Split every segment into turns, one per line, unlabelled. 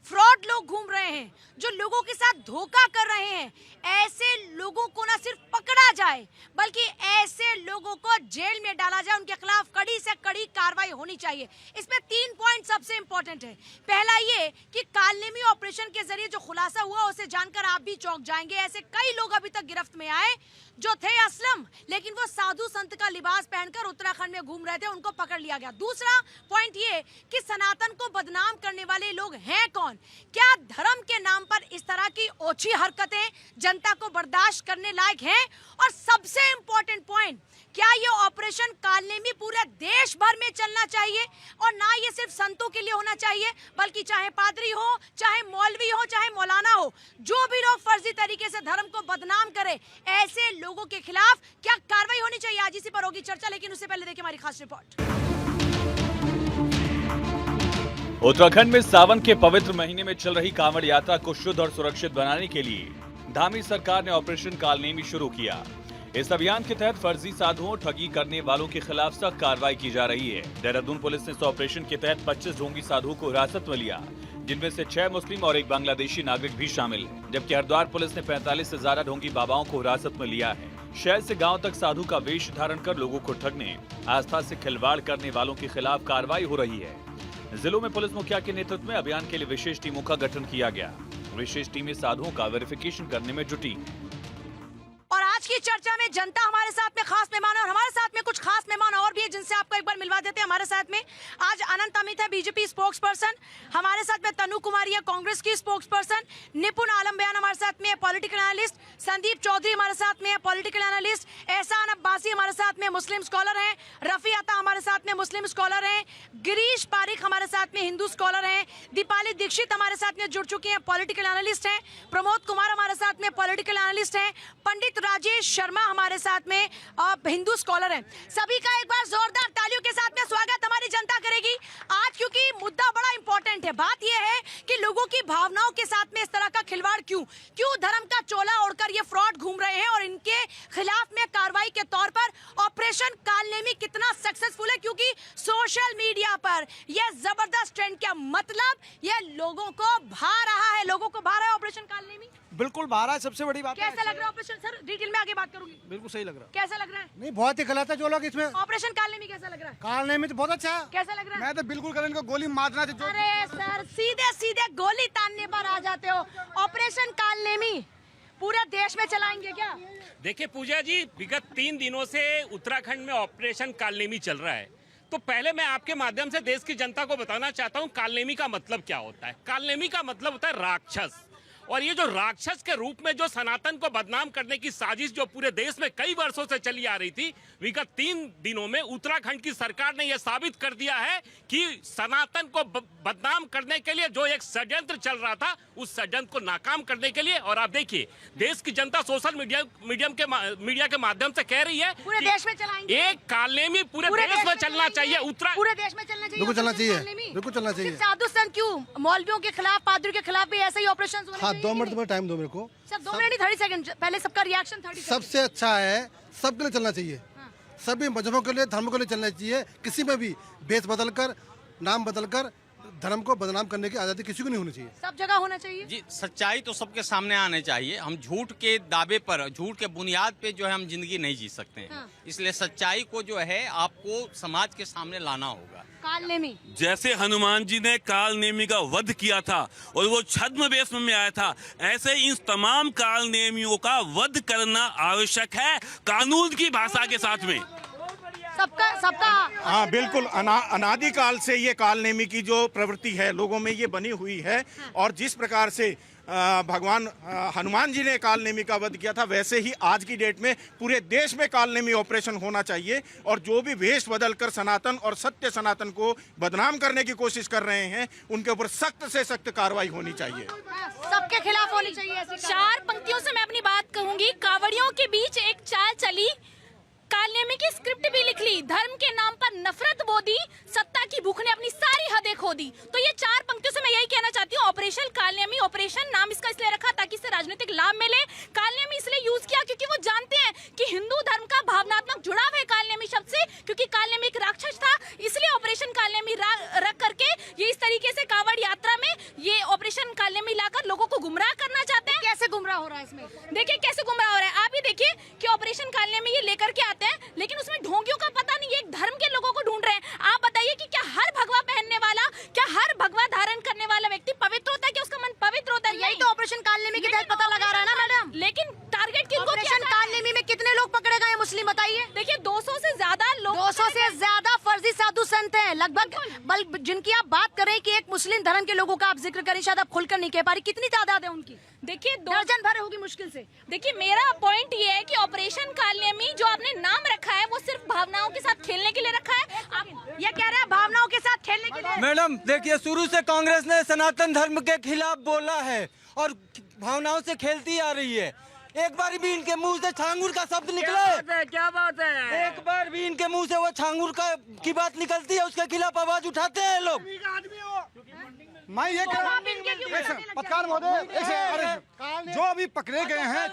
Fraud लोग घूम रहे हैं, जो लोगों के साथ धोखा कर रहे हैं, ऐसे लोगों को ना सिर्फ पकड़ा जाए बल्कि ऐसे लोगों को जेल में डाला जाए, उनके खिलाफ कड़ी से कड़ी कार्रवाई होनी चाहिए। इसमें 3 पॉइंट सबसे इंपॉर्टेंट है। पहला ये कि कालनेमी ऑपरेशन के जरिए जो खुलासा हुआ उसे जानकर आप भी चौंक जाएंगे। ऐसे कई लोग अभी तक गिरफ्त में आए जो थे असलम, लेकिन वो साधु संत का लिबास पहनकर उत्तराखंड में घूम रहे थे, उनको पकड़ लिया गया। दूसरा पॉइंट ये कि सनातन को बदनाम करने वाले लोग हैं कौन? क्या धर्म के नाम पर इस तरह की ओछी हरकतें जनता को बर्दाश्त करने लायक हैं? और सबसे इंपॉर्टेंट पॉइंट, क्या ये ऑपरेशन कालनेमी पूरे देश भर में चलना चाहिए? और ना ये सिर्फ संतों के लिए होना चाहिए, बल्कि चाहे पादरी हो, चाहे मौलवी हो, चाहे मौलाना हो, जो भी लोग फर्जी तरीके से धर्म को बदनाम करे, ऐसे लोगों के खिलाफ क्या कार्रवाई होनी चाहिए? आज इसी पर होगी चर्चा, लेकिन उससे पहले देखिए हमारी खास रिपोर्ट।
उत्तराखंड में सावन के पवित्र महीने में चल रही कांवड़ यात्रा को शुद्ध और सुरक्षित बनाने के लिए धामी सरकार ने ऑपरेशन कालनेमी शुरू किया। इस अभियान के तहत फर्जी साधुओं, ठगी करने वालों के खिलाफ सख्त कार्रवाई की जा रही है। देहरादून पुलिस ने इस ऑपरेशन के तहत 25 ढोंगी साधुओं को हिरासत में लिया, जिनमें से 6 मुस्लिम और 1 बांग्लादेशी नागरिक भी शामिल, जबकि हरिद्वार पुलिस ने 45 से ज्यादा ढोंगी बाबाओं को हिरासत में लिया है। शहर से गांव तक साधु का वेश धारण कर लोगों को ठगने, आस्था से खिलवाड़ करने वालों के खिलाफ कार्रवाई हो रही है। जिलों में पुलिस मुखिया के नेतृत्व में अभियान के लिए विशेष टीमों का गठन किया गया। विशेष टीमें साधुओं का वेरिफिकेशन करने में जुटी।
और आज की चर्चा में जनता हमारे साथ में खास मेहमान है, और हमारे साथ में कुछ खास मेहमान और भी है जिनसे आपको एक बार मिलवा देते हैं। हमारे साथ में आज अनंत अमित है, बीजेपी स्पोक्स पर्सन। हमारे साथ में तनु कुमारी है, कांग्रेस की स्पोक्स पर्सन। निपुण आलम बयान हमारे साथ में है, पॉलिटिकल एनालिस्ट। संदीप चौधरी हमारे साथ में है, पॉलिटिकल एनालिस्ट। एहसान अब्बासी हमारे साथ में मुस्लिम स्कॉलर हैं। रफी अता हमारे साथ में मुस्लिम स्कॉलर हैं। गिरीश पारिक हमारे साथ में हिंदू स्कॉलर हैं। दीपाली दीक्षित हमारे साथ में जुड़ चुकी हैं, पॉलिटिकल एनालिस्ट हैं। प्रमोद कुमार हमारे साथ में पॉलिटिकल एनालिस्ट हैं। पंडित राजेश शर्मा हमारे साथ में हिंदू स्कॉलर हैं। सभी का एक बार जोरदार तालियों के साथ में स्वागत हमारी जनता करेगी आज, क्योंकि मुद्दा बड़ा इंपॉर्टेंट है। बात यह है कि लोगों की भावनाओं के साथ में इस तरह का खिलवाड़ क्यों धर्म का चोला ओढ़कर ये फ्रॉड घूम रहे हैं, और इनके खिलाफ में कार्रवाई के तौर पर ऑपरेशन कालनेमी कितना सक्सेसफुल है, क्योंकि सोशल मीडिया पर यह जबरदस्त ट्रेंड, क्या मतलब यह लोगों को भा रहा है, लोगों को भा रहा है ऑपरेशन कालनेमी।
बिल्कुल बारह सबसे बड़ी बात
कैसा लग रहा है ऑपरेशन? सर डिटेल में आगे बात करूंगी।
बिल्कुल सही लग रहा है।
कैसा लग रहा है?
नहीं, बहुत ही गलत है जो लोग इसमें
ऑपरेशन कालनेमी कैसा लग रहा है?
कालनेमी तो बहुत अच्छा है।
कैसा लग रहा है?
मैं तो बिल्कुल कर इनको गोली मारना चाहिए।
अरे सर, सीधे सीधे गोली तानने पर आ जाते हो। ऑपरेशन कालनेमी पूरे देश में चलाएंगे क्या?
देखिए पूजा जी, विगत 3 दिनों से उत्तराखंड में ऑपरेशन कालनेमी चल रहा है। तो पहले मैं आपके माध्यम से देश की जनता को बताना चाहता हूं कालनेमी का मतलब क्या होता है। कालनेमी का मतलब होता है राक्षस, और ये जो राक्षस के रूप में जो सनातन को बदनाम करने की साजिश जो पूरे देश में कई वर्षों से चली आ रही थी, विगत 3 दिनों में उत्तराखंड की सरकार ने यह साबित कर दिया है कि सनातन को बदनाम करने के लिए जो एक षड्यंत्र चल रहा था, उस षड्यंत्र को नाकाम करने के लिए, और आप देखिए देश की जनता सोशल मीडिया के माध्यम से कह रही है
पूरे देश में चलाएंगे।
एक कालनेमी पूरे देश में चलना चाहिए।
पूरे देश में चलना चाहिए।
बिल्कुल चलना चाहिए, बिल्कुल चलना चाहिए।
साधु संत क्यों, मौलवियों के खिलाफ, पादरियों के खिलाफ भी ऐसे ही ऑपरेशन होने चाहिए।
2 मिनट टाइम दो मेरे को।
सर 2 मिनट नहीं, 30 सेकंड पहले सबका रिएक्शन। 30
सबसे अच्छा है, सबके लिए चलना चाहिए। सभी मजहबों के लिए, धर्म के लिए चलना चाहिए। किसी में भी भेष बदलकर, नाम बदलकर धर्म को बदनाम करने की आजादी किसी को नहीं होनी चाहिए।
सब जगह होना चाहिए
जी। सच्चाई तो सबके सामने आने चाहिए। हम झूठ के दावे पर, झूठ के बुनियाद पे जो है हम जिंदगी नहीं जी सकते हैं। इसलिए सच्चाई को जो है आपको समाज के सामने लाना होगा।
कालनेमी
जैसे हनुमान जी ने कालनेमी का वध किया था और वो छद्म वेश में आया था, ऐसे इन तमाम कालनेमियों का वध करना आवश्यक है कानून की भाषा के साथ में।
सबका
हाँ बिल्कुल, अनादिकाल से ये कालनेमी की जो प्रवृत्ति है लोगों में ये बनी हुई है। और जिस प्रकार से भगवान हनुमान जी ने कालनेमी का वध किया था, वैसे ही आज की डेट में पूरे देश में कालनेमी ऑपरेशन होना चाहिए। और जो भी वेश बदलकर सनातन और सत्य सनातन को बदनाम करने की कोशिश कर रहे हैं, उनके ऊपर सख्त से सख्त कार्रवाई होनी चाहिए।
सबके खिलाफ होनी चाहिए।
4 पंक्तियों से मैं अपनी बात कहूंगी। कांवड़ियों के बीच एक चाल चली, कालनेमी की स्क्रिप्ट भी लिख ली, धर्म के नाम पर नफरत बो दी, सत्ता की भूख ने अपनी सारी हदें खो दी। तो ये 4 पंक्तियों से मैं यही कहना चाहती हूँ। ऑपरेशन कालनेमी, ऑपरेशन नाम इसका इसलिए रखा ताकि इससे राजनीतिक लाभ मिले। कालनेमी इसलिए यूज किया क्योंकि वो जानते हैं कि हिंदू धर्म का भावनात्मक जुड़ाव है कालनेमी शब्द से, क्योंकि कालनेमी एक राक्षस था। इसलिए ऑपरेशन कालनेमी रख करके ये इस तरीके से कांवड़ यात्रा में ये ऑपरेशन कालनेमी लाकर लोगों को गुमराह करना चाहते हैं।
कैसे गुमराह हो रहा है इसमें?
देखिए कैसे गुमराह हो रहा है, आप ये देखिए कि ऑपरेशन कालनेमी ये लेकर के आते हैं, लेकिन उसमें ढोंगियों का पता नहीं, एक धर्म के लोगों को ढूंढ रहे हैं। आप बताइए कि क्या हर भगवा पहनने वाला, क्या हर भगवा धारण करने वाला व्यक्ति पवित्र होता है? क्या उसका मन पवित्र होता है?
यही तो ऑपरेशन कालनेमी के तहत पता लगा रहा है ना मैडम।
लेकिन टारगेट किनको किया
ऑपरेशन कालनेमी में कितने लोग पकड़े गए मुस्लिम, बताइए?
देखिए 200 से ज्यादा लोग,
200 से ज्यादा फर्जी साधु संत हैं लगभग, जिनकी आप बात करें कि एक मुस्लिम धर्म के लोगों का आप जिक्र करें, शायद आप खुलकर नहीं कह पा रही, कितनी तादाद है उनकी?
देखिए
दर्जन भर होगी मुश्किल से।
देखिए मेरा पॉइंट ये है कि ऑपरेशन कालनेमी जो आपने नाम रखा है वो सिर्फ भावनाओं के साथ खेलने के लिए रखा है। आप
ये कह रहे हैं भावनाओं के साथ खेलने के लिए?
मैडम देखिए, शुरू से कांग्रेस ने सनातन धर्म के खिलाफ बोला है और भावनाओं से खेलती आ रही है। एक बार भी इनके मुंह से छांगुर का शब्द निकला है? क्या बात है? एक बार भी इनके मुंह से वो छांगुर की बात निकलती है, उसके खिलाफ आवाज उठाते हैं लोग।
मैं ये कह रहा हूँ, पत्रकार महोदय, जो अभी पकड़े गए हैं,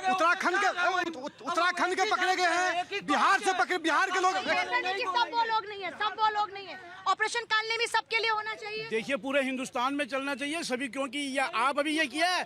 उत्तराखंड के पकड़े गए हैं, बिहार से पकड़े, बिहार के लोग,
सब वो लोग नहीं है, सब वो लोग नहीं है। ऑपरेशन कालनेमी सबके लिए होना चाहिए।
देखिए पूरे हिंदुस्तान में चलना चाहिए सभी, क्योंकि आप अभी ये किया है,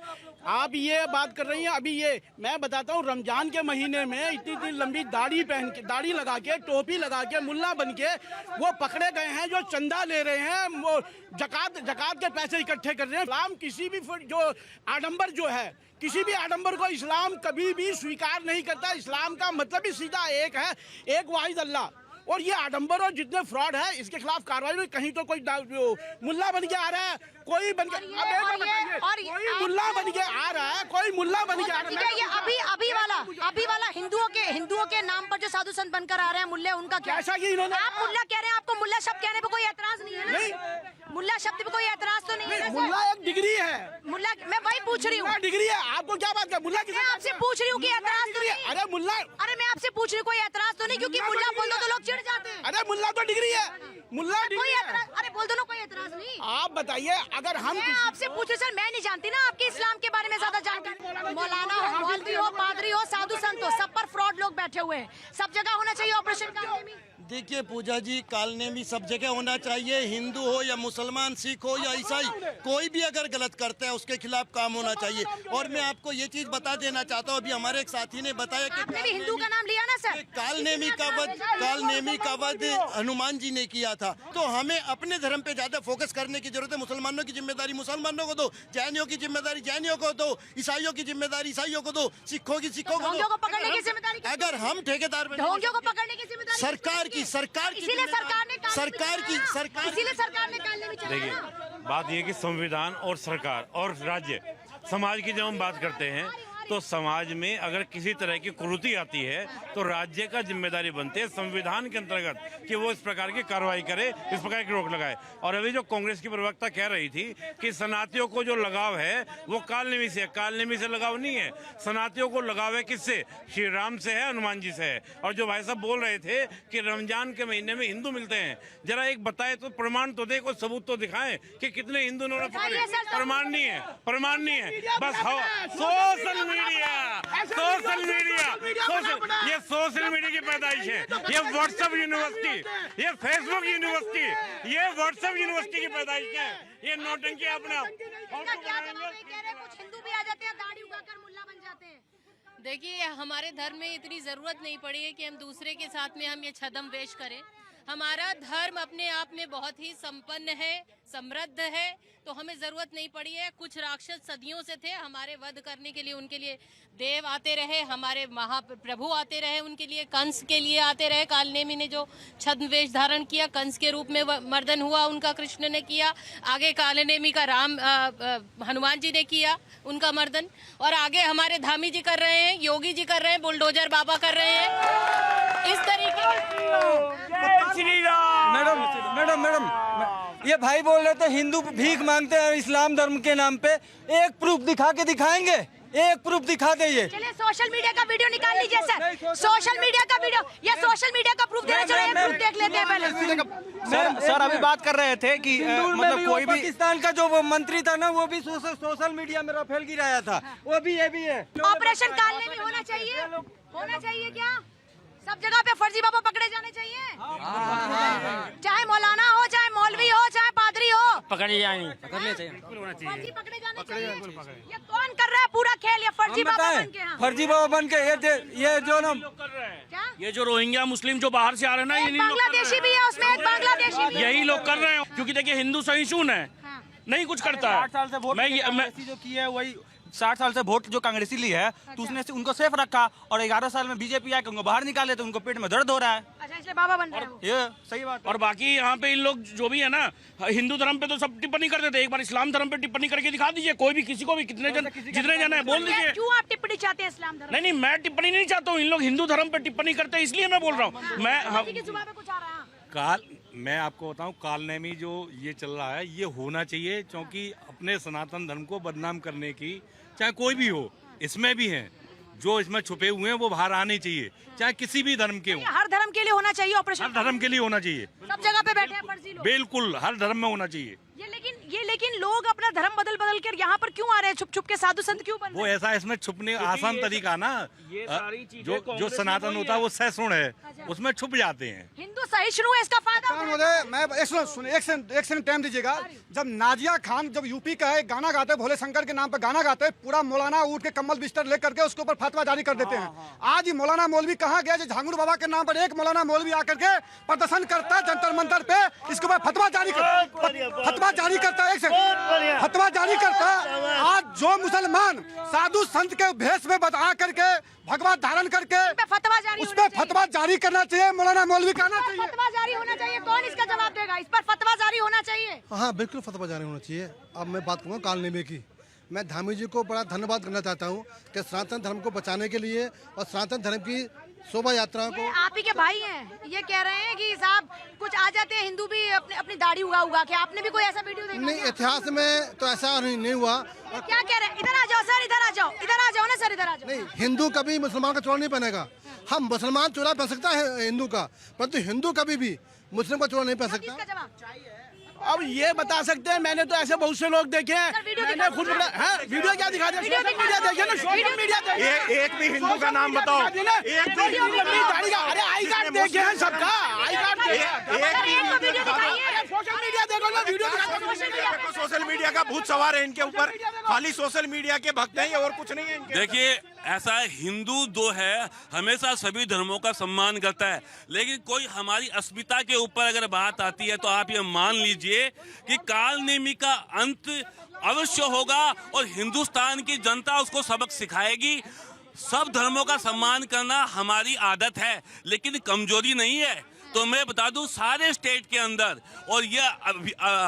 आप ये बात कर रही हैं। अभी ये मैं बताता हूँ, रमजान के महीने में इतनी लंबी दाढ़ी पहन के, दाढ़ी लगा के, टोपी लगा के, मुल्ला बन के वो पकड़े गए हैं, जो चंदा ले रहे हैं, वो जकात के पैसे इकट्ठे कर रहे हैं। इस्लाम किसी भी जो आडंबर जो है, किसी भी आडंबर को इस्लाम कभी भी स्वीकार नहीं करता। इस्लाम का मतलब ही सीधा एक है, एक वाहिद अल्लाह। और ये आडंबर और जितने फ्रॉड है, इसके खिलाफ कार्रवाई में कहीं तो कोई मुल्ला बन के आ रहा है, कोई बन के, कोई मुल्ला बन के आ रहा है, कोई मुल्ला बन के आ रहा है।
ये अभी वाला हिंदुओं के नाम पर जो साधु संत बनकर आ रहे हैं मुल्ले, उनका क्या?
ऐसा कि इन्होंने,
आप मुल्ला कह रहे हैं, आपको मुल्ला शब्द कहने पर कोई एतराज नहीं है ना? नहीं, मुल्ला शब्द पे कोई एतराज तो नहीं है?
मुल्ला एक डिग्री है।
मुल्ला, मैं वही पूछ रही हूँ,
डिग्री है। आपको क्या बात है? मुल्ला
मैं आपसे पूछ रही हूँ कि एतराज तो नहीं?
अरे मुल्ला,
अरे मैं आपसे पूछ रही हूँ, कोई एतराज तो नहीं? क्योंकि मुल्ला बोल दो तो लोग चिढ़ जाते हैं।
अरे मुल्ला तो डिग्री है, मुल्ला
कोई एतराज, अरे बोल दो ना, कोई एतराज नहीं।
आप बताइए, अगर हम,
मैं आपसे पूछ रही, सर मैं नहीं जानती ना आपके इस्लाम के बारे में ज्यादा जानकारी। मौलाना हो, मौलवी हो, पादरी हो, साधु संत हो, सब पर फ्रॉड लोग बैठे हुए हैं। सब जगह होना चाहिए ऑपरेशन कालनेमी।
देखिए पूजा जी, कालनेमी सब जगह होना चाहिए। हिंदू हो या मुसलमान, सिख हो या ईसाई, कोई भी अगर गलत करता है उसके खिलाफ काम होना चाहिए। और मैं आपको ये चीज बता देना चाहता हूँ, अभी हमारे एक साथी ने बताया कि
आपने भी हिंदू का नाम लिया ना सर?
कालनेमी का वध हनुमान जी ने किया था। तो हमें अपने धर्म पे ज्यादा फोकस करने की जरूरत है। मुसलमानों की जिम्मेदारी मुसलमानों को दो, जैनियों की जिम्मेदारी जैनियों को दो, ईसाइयों की जिम्मेदारी ईसाइयों को दो, सिखों की सिखों को दो।
पकड़ने की जिम्मेदारी
अगर हम ठेकेदार
ढोंगियों को पकड़ने की जिम्मेदारी
सरकार की
इसीलिए सरकार ने कालनेमी चलाया।
देखिए बात यह कि संविधान और सरकार और राज्य समाज की जब हम बात करते हैं, तो समाज में अगर किसी तरह की कुरीति आती है तो राज्य का जिम्मेदारी बनती है संविधान के अंतर्गत कि वो इस प्रकार की कार्रवाई करे, इस प्रकार की रोक लगाए। और अभी जो कांग्रेस की प्रवक्ता कह रही थी कि सनातियों को जो लगाव है वो कालनेमी से, कालनेमी से लगाव नहीं है। सनातियों को लगाव है किससे? श्री राम से है, हनुमान जी से है। और जो भाई साहब बोल रहे थे कि रमजान के महीने में हिंदू मिलते हैं, जरा एक बताए तो, प्रमाण तो दे, कोई सबूत तो दिखाएं कि कितने हिंदू उन्होंने पकड़े। प्रमाण नहीं है, प्रमाण नहीं है, बस सोशल मीडिया की पैदाइश है। ये व्हाट्सएप यूनिवर्सिटी, ये फेसबुक यूनिवर्सिटी, ये व्हाट्सएप यूनिवर्सिटी की पैदाइश है। ये नौटंकी अपने
कुछ हिंदू भी आ जाते हैं, दाढ़ी उगाकर मुल्ला बन जाते हैं।
देखिए हमारे धर्म में इतनी जरूरत नहीं पड़ी है कि हम दूसरे के साथ में हम ये छदम पेश करें। हमारा धर्म अपने आप में बहुत ही संपन्न है, समृद्ध है, तो हमें जरूरत नहीं पड़ी है। कुछ राक्षस सदियों से थे, हमारे वध करने के लिए उनके लिए देव आते रहे, हमारे महाप्रभु आते रहे, उनके लिए कंस के लिए आते रहे। कालनेमी ने जो छद्म वेश धारण किया, कंस के रूप में मर्दन हुआ उनका, कृष्ण ने किया। आगे कालनेमी का हनुमान जी ने किया उनका मर्दन, और आगे हमारे धामी जी कर रहे हैं, योगी जी कर रहे हैं, बुलडोजर बाबा कर रहे हैं। इस तरीके
मैडम ये भाई बोल रहे थे हिंदू भीख मांगते हैं इस्लाम धर्म के नाम पे। एक प्रूफ दिखा के दिखाएंगे, एक प्रूफ दिखा दे।
चलिए सोशल मीडिया का वीडियो निकाल लीजिए सर, सोशल मीडिया का वीडियो या सोशल मीडिया का प्रूफ देना चाहिए। प्रूफ देख लेते हैं पहले।
सर अभी बात कर रहे थे कि मतलब कोई भी पाकिस्तान का जो मंत्री था ना, वो भी सोशल मीडिया में राफेल गिराया था, वो भी ये भी है।
ऑपरेशन कालनेमी होना चाहिए क्या? सब जगह पे फर्जी बाबा पकड़े जाने चाहिए, चाहे मौलाना हो, चाहे मौलवी हो, चाहे पादरी मंत्री हो,
पकड़े जाएंगे।
फर्जी पकड़े जाने चाहिए। ये कौन कर रहा है पूरा खेल? ये फर्जी बाबा बन के, हाँ।
फर्जी बाबा बन के ये जो ना
क्या?
ये जो रोहिंग्या मुस्लिम जो बाहर से आ रहे हैं ना,
एक बांग्लादेशी भी है उसमें, एक बांग्लादेशी भी है।
यही लोग कर रहे हैं, क्योंकि देखिए हिंदू सहिष्णु है, नहीं कुछ करता है।
60 साल से वोट जो की है वही 60 साल से वोट जो कांग्रेसी ली है, तो उसने उनको सेफ रखा, और 11 साल में बीजेपी आके उनको बाहर निकाले तो उनको पेट में दर्द हो रहा है।
अच्छा, इसलिए बाबा बन रहे हैं वो।
ये सही बात है।
और बाकी यहाँ पे इन लोग जो भी है ना, हिंदू धर्म पे तो सब टिप्पणी करते थे, एक बार इस्लाम धर्म पे टिप्पणी करके दिखा दीजिए, कोई भी किसी को भी जितने जन है बोल दीजिए।
क्यों आप टिप्पणी चाहते हैं इस्लाम धर्म?
नहीं, मैं टिप्पणी नहीं चाहता हूँ, इन लोग हिंदू धर्म पे टिप्पणी करते हैं, इसलिए मैं बोल रहा हूँ। मैं
की जुबान पे कुछ आ रहा है।
मैं आपको बताऊं, कालनेमी जो ये चल रहा है ये होना चाहिए, क्योंकि अपने सनातन धर्म को बदनाम करने की, चाहे कोई भी हो, इसमें भी हैं जो इसमें छुपे हुए हैं, वो बाहर आने चाहिए, चाहे किसी भी धर्म के हो।
हर धर्म के लिए होना चाहिए ऑपरेशन।
हर धर्म के लिए होना चाहिए,
सब जगह पे बैठे हैं फर्जी लोग।
बिल्कुल हर धर्म में होना चाहिए।
ये लेकिन लोग अपना धर्म बदल कर यहाँ पर क्यों आ रहे हैं? छुप छुप के साधु संत क्यों बन रहे
वो
हैं?
ऐसा इसमें छुपने आसान तरीका ना, जो सनातन होता है वो सहिष्णु है, उसमें छुप जाते हैं।
हिंदू सहिष्णु है, इसका फायदा
मैं एक सेकंड टाइम दीजिएगा। जब नाजिया खान जब यूपी का है गाना गाते, भोले शंकर के नाम पर गाना गाते, पूरा मौलाना उठ के कम्बल बिस्तर लेकर के उसके ऊपर फतवा जारी कर देते हैं। आज ही मौलाना मौलवी कहाँ गया? जो झांगुर बाबा के नाम पर एक मौलाना मौलवी आकर के प्रदर्शन करता है जंतर मंतर पे, इसके ऊपर फतवा जारी करता है। फतवा जारी करता है। आज जो मुसलमान साधु संत के भेष में बता करके भगवा धारण करके उस पर फतवा जारी करना चाहिए, मौलाना मौलवी कहना चाहिए।
फतवा जारी होना चाहिए। कौन इसका जवाब देगा? इस पर फतवा जारी होना चाहिए।
हाँ बिल्कुल फतवा जारी होना चाहिए। अब मैं बात करूँगा कालनेमी की। मैं धामी जी को बड़ा धन्यवाद करना चाहता हूँ कि सनातन धर्म को बचाने के लिए और सनातन धर्म की शोभा यात्रा को।
आप ही के भाई हैं, ये कह रहे हैं कि साहब कुछ आ जाते हैं हिंदू भी अपनी दाढ़ी उगा के। आपने भी कोई ऐसा वीडियो देखा?
नहीं, इतिहास में तो ऐसा नहीं हुआ।
क्या कह रहे हैं? इधर आ जाओ सर, इधर आ जाओ ना सर, इधर आ जाओ।
नहीं, हिंदू कभी मुसलमान का चोला नहीं पहनेगा। हम मुसलमान चोला पहन सकता है हिंदू का, परंतु हिंदू कभी भी मुस्लिम का चोला नहीं पहन सकता।
अब ये बता सकते हैं, मैंने तो ऐसे बहुत से लोग देखे हैं, मैंने खुद वीडियो क्या दिखा दिया? सोशल मीडिया देखे ना, सोशल मीडिया
एक भी हिंदू का नाम बताओ।
अरे आई कार्ड देखे हैं सबका, आई कार्ड सोशल मीडिया देखो ना, वीडियो
सोशल मीडिया का भूत सवार है इनके ऊपर, खाली सोशल मीडिया के भक्त हैं, और कुछ नहीं है इनके।
देखिए, ऐसा हिंदू जो है हमेशा सभी धर्मों का सम्मान करता है, लेकिन कोई हमारी अस्मिता के ऊपर अगर बात आती है तो आप ये मान लीजिए कि कालनेमी का अंत अवश्य होगा और हिंदुस्तान की जनता उसको सबक सिखाएगी। सब धर्मों का सम्मान करना हमारी आदत है, लेकिन कमजोरी नहीं है। तो मैं बता दूं, सारे स्टेट के अंदर और ये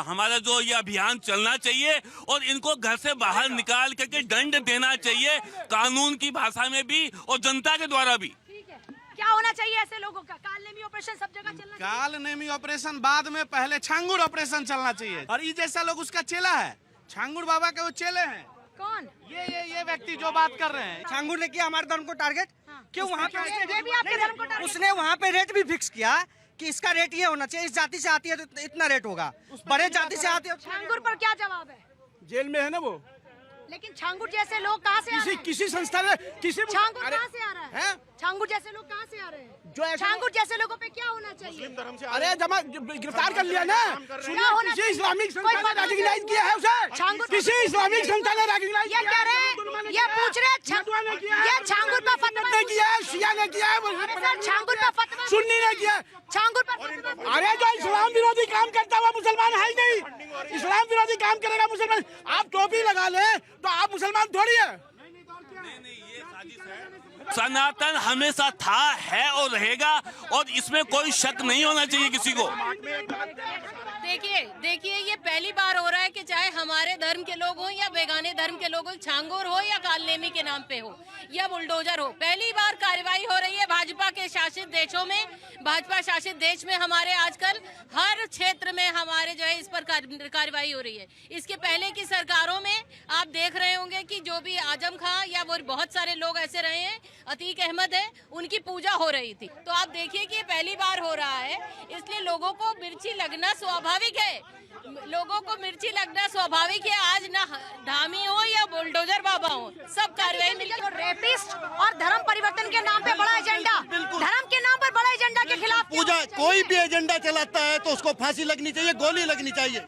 हमारा जो ये अभियान चलना चाहिए और इनको घर से बाहर निकाल करके दंड देना चाहिए, कानून की भाषा में भी और जनता के द्वारा भी।
क्या होना चाहिए ऐसे लोगों का? कालनेमी ऑपरेशन सब जगह चलना चाहिए।
कालनेमी ऑपरेशन बाद में, पहले छांगुर ऑपरेशन चलना चाहिए। और ये जैसा लोग उसका चेला है, छांगुर बाबा के वो चेले हैं।
कौन?
ये व्यक्ति जो बात कर रहे हैं।
छांगुर ने किया हमारे धर्म को टारगेट। क्यों वहाँ पे
उसने
वहाँ पे रेट भी फिक्स किया कि इसका रेट ये होना चाहिए, इस जाति से आती है तो इतना रेट होगा, बड़े जाति से आती है।
छांगुर पर क्या जवाब है?
जेल में है ना वो।
लेकिन छांगुर जैसे लोग कहाँ से आ रहे हैं?
किसी संस्था में
छांगुर कहाँ से आ रहा है? छांगुर जैसे लोग कहाँ से आ रहे हैं? छांगुर जैसे लोगों पे क्या होना चाहिए?
अरे जमा गिरफ्तार कर लिया ना, किसी इस्लामिक संस्था ने रिकॉग्नाइज किया है उसे। किसी इस्लामिक संस्था ने रिकॉग्नाइज
ये कह रहे हैं, ये पूछ रहे हैं, ये छांगुर पर फतवा
किया है, शिया ने किया है,
छांगुर पर फतवा
सुन्नी ने किया,
छांगुर पर।
अरे जो इस्लाम विरोधी काम करता हुआ मुसलमान है ही नहीं। इस्लाम विरोधी काम करेगा मुसलमान। आप टोपी लगा ले तो आप मुसलमान थोड़ी है।
सनातन हमेशा था, है और रहेगा, और इसमें कोई शक नहीं होना चाहिए किसी को।
देखिए ये पहली बार हो रहा है कि चाहे हमारे धर्म के लोग हो या बेगाने धर्म के लोग हो, छांगुर हो या कालनेमी के नाम पे हो या बुलडोजर हो, पहली बार कार्रवाई हो रही है भाजपा के शासित देशों में। भाजपा शासित देश में हमारे आजकल हर क्षेत्र में हमारे जो है इस पर कार्रवाई हो रही है। इसके पहले की सरकारों में आप देख रहे होंगे कि जो भी आजम खां या वो बहुत सारे लोग ऐसे रहे हैं, अतीक अहमद है, उनकी पूजा हो रही थी। तो आप देखिए कि ये पहली बार हो रहा है, इसलिए लोगों को मिर्ची लगना स्वाभाविक है। लोगों को मिर्ची लगना स्वाभाविक है। आज ना धामी हो या बुलडोजर बाबा हो, सब कार्रवाई मिलकर।
रेपिस्ट और धर्म परिवर्तन के नाम पे बड़ा एजेंडा, धर्म के नाम पर बड़ा एजेंडा के खिलाफ
पूजा कोई भी एजेंडा चलाता है तो उसको फांसी लगनी चाहिए, गोली लगनी चाहिए।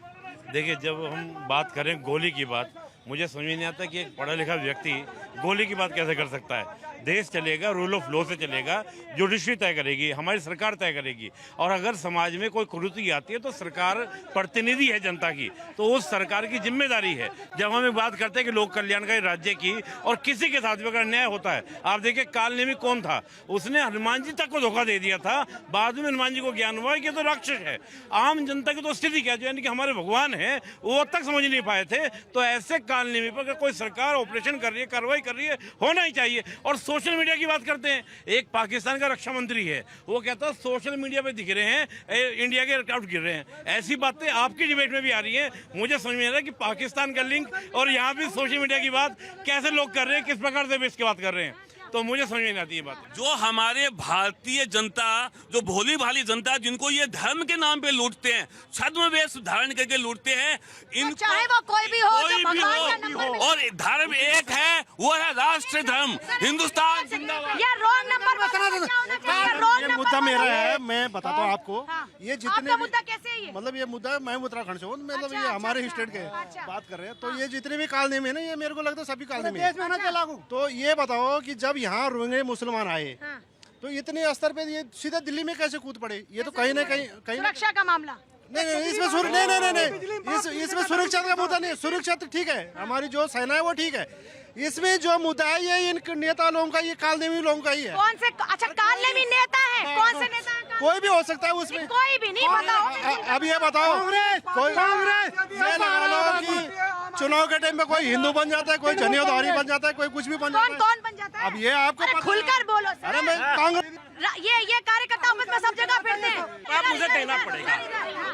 देखिए, जब हम बात करें गोली की बात, मुझे समझ नहीं आता कि एक पढ़ा लिखा व्यक्ति गोली की बात कैसे कर सकता है। देश चलेगा रूल ऑफ लॉ से चलेगा, जुडिशरी तय करेगी, हमारी सरकार तय करेगी। और अगर समाज में कोई कुरीति आती है तो सरकार प्रतिनिधि है जनता की, तो उस सरकार की जिम्मेदारी है। जब हम बात करते हैं कि लोक कल्याणकारी राज्य की और किसी के साथ भी अगर अन्याय होता है, आप देखिए काल नेमी कौन था, उसने हनुमान जी तक को धोखा दे दिया था। बाद में हनुमान जी को ज्ञान हुआ कि तो राक्षस है। आम जनता की तो स्थिति क्या, जो यानी कि हमारे भगवान है, वो तक समझ नहीं पाए थे। तो ऐसे काल नेमी पर अगर कोई सरकार ऑपरेशन कर रही है, कार्रवाई कर रही है, होना ही चाहिए। और सोशल मीडिया की बात करते हैं, एक पाकिस्तान का रक्षा मंत्री है, वो कहता है सोशल मीडिया पे दिख रहे हैं इंडिया के एयरक्राफ्ट गिर रहे हैं। ऐसी बातें आपकी डिबेट में भी आ रही हैं। मुझे समझ में आ रहा है कि पाकिस्तान का लिंक और यहाँ भी सोशल मीडिया की बात कैसे लोग कर रहे हैं, किस प्रकार से भी इसकी बात कर रहे हैं, तो मुझे समझ नहीं आती ये बात।
जो हमारे भारतीय जनता, जो भोली भाली जनता, जिनको ये धर्म के नाम पे लूटते हैं, छद्म वेश धारण करके लूटते हैं, इन
चाहे वो कोई भी हो,
कोई भी हो, और धर्म एक है, वो है राष्ट्र धर्म, हिंदुस्तान जिंदाबाद।
ये रॉन्ग नंबर
ये मुद्दा मेरा है, मैं बताता हूँ आपको। ये जितने
मुद्दा कैसे है ये?
मतलब ये मुद्दा, मैं उत्तराखंड से हूँ, मतलब ये हमारे स्टेट के बात कर रहे हैं। तो ये जितने भी काल नेमी है ना, ये मेरे को लगता है सभी काल नेमी है। तो ये बताओ कि जब यहाँ रोहिंग्या मुसलमान आए, तो इतने स्तर पे ये सीधे दिल्ली में कैसे कूद पड़े? ये तो कहीं ना कहीं
सुरक्षा का मामला
नहीं, इसमें सुरक्षा का मुद्दा नहीं। सुरक्षा तो ठीक है, हमारी जो सेना है वो ठीक है। इसमें जो मुद्दा है ये इन नेता लोगों का, ये काल नेमी लोगों का ही है।
कौन से? अच्छा, काल नेमी नेता है? कौन से नेता है?
कोई भी हो सकता है उसमें,
कोई भी नहीं बताओ।
अब ये बताओ, कोई ये लगा लो कि चुनाव के टाइम में कोई हिंदू बन जाता है, कोई जनियोधारी बन जाता है, कोई कुछ भी बन जाता है।
कौन बन जाता है?
अब ये आपको
खुलकर बोलो सर।
अरे मैं कांग्रेस,
ये कार्यकर्ता में सब जगह फिरते हैं।
आप मुझे देना पड़ेगा।